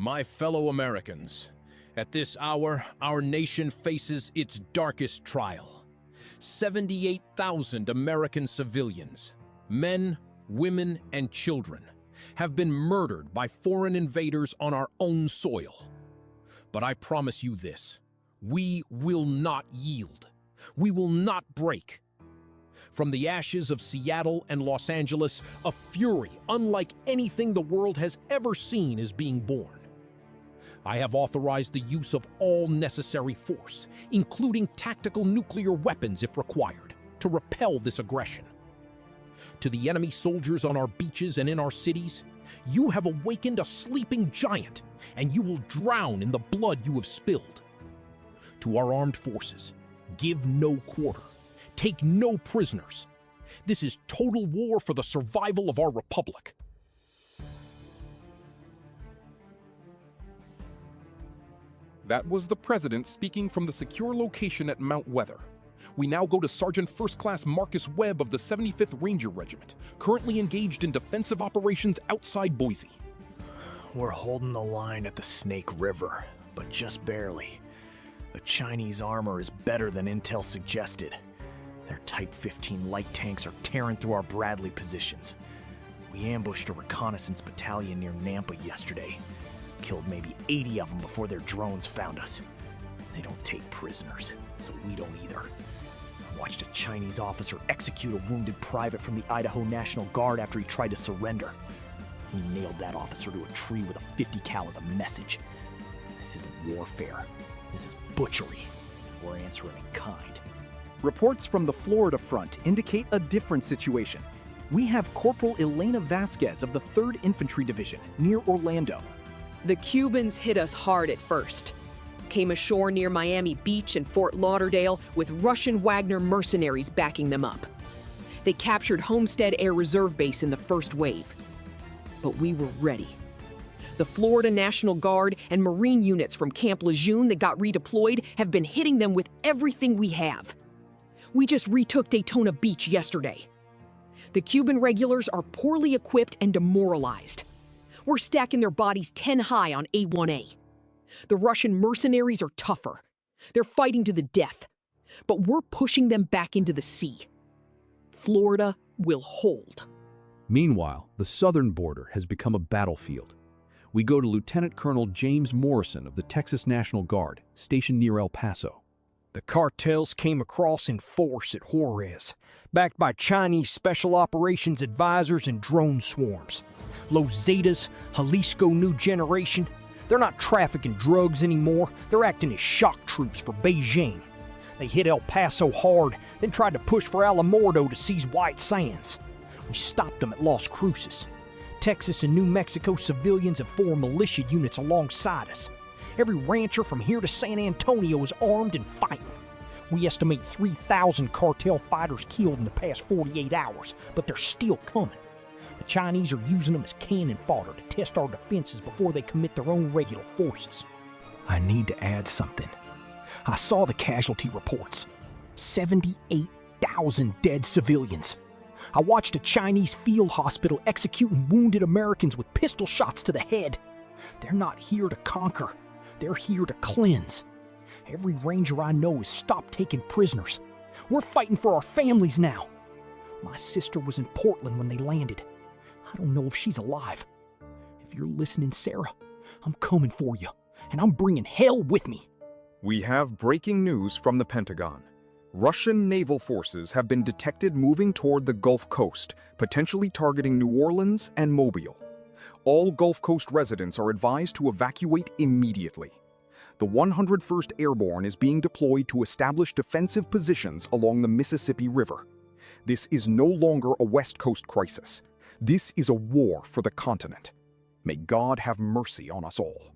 My fellow Americans, at this hour, our nation faces its darkest trial. 78,000 American civilians, men, women, and children, have been murdered by foreign invaders on our own soil. But I promise you this, we will not yield. We will not break. From the ashes of Seattle and Los Angeles, a fury unlike anything the world has ever seen is being born. I have authorized the use of all necessary force, including tactical nuclear weapons if required, to repel this aggression. To the enemy soldiers on our beaches and in our cities, you have awakened a sleeping giant, and you will drown in the blood you have spilled. To our armed forces, give no quarter. Take no prisoners. This is total war for the survival of our republic. That was the President speaking from the secure location at Mount Weather. We now go to Sergeant First Class Marcus Webb of the 75th Ranger Regiment, currently engaged in defensive operations outside Boise. We're holding the line at the Snake River, but just barely. The Chinese armor is better than intel suggested. Their Type 15 light tanks are tearing through our Bradley positions. We ambushed a reconnaissance battalion near Nampa yesterday. Killed maybe 80 of them before their drones found us. They don't take prisoners, so we don't either. I watched a Chinese officer execute a wounded private from the Idaho National Guard after he tried to surrender. He nailed that officer to a tree with a 50 cal as a message. This isn't warfare. This is butchery. We're answering in kind. Reports from the Florida front indicate a different situation. We have Corporal Elena Vasquez of the 3rd Infantry Division near Orlando. The Cubans hit us hard at first. Came ashore near Miami Beach and Fort Lauderdale with Russian Wagner mercenaries backing them up. They captured Homestead Air Reserve Base in the first wave. But we were ready. The Florida National Guard and Marine units from Camp Lejeune that got redeployed have been hitting them with everything we have. We just retook Daytona Beach yesterday. The Cuban regulars are poorly equipped and demoralized. We're stacking their bodies 10 high on A1A. The Russian mercenaries are tougher. They're fighting to the death. But we're pushing them back into the sea. Florida will hold. Meanwhile, the southern border has become a battlefield. We go to Lieutenant Colonel James Morrison of the Texas National Guard, stationed near El Paso. The cartels came across in force at Juarez, backed by Chinese Special Operations advisors and drone swarms. Los Zetas, Jalisco New Generation, they're not trafficking drugs anymore, they're acting as shock troops for Beijing. They hit El Paso hard, then tried to push for Alamordo to seize White Sands. We stopped them at Las Cruces. Texas and New Mexico civilians have formed militia units alongside us. Every rancher from here to San Antonio is armed and fighting. We estimate 3,000 cartel fighters killed in the past 48 hours, but they're still coming. The Chinese are using them as cannon fodder to test our defenses before they commit their own regular forces. I need to add something. I saw the casualty reports. 78,000 dead civilians. I watched a Chinese field hospital executing wounded Americans with pistol shots to the head. They're not here to conquer. They're here to cleanse. Every ranger I know has stopped taking prisoners. We're fighting for our families now. My sister was in Portland when they landed. I don't know if she's alive. If you're listening, Sarah, I'm coming for you, and I'm bringing hell with me. We have breaking news from the Pentagon. Russian naval forces have been detected moving toward the Gulf Coast, potentially targeting New Orleans and Mobile. All Gulf Coast residents are advised to evacuate immediately. The 101st Airborne is being deployed to establish defensive positions along the Mississippi River. This is no longer a West Coast crisis. This is a war for the continent. May God have mercy on us all.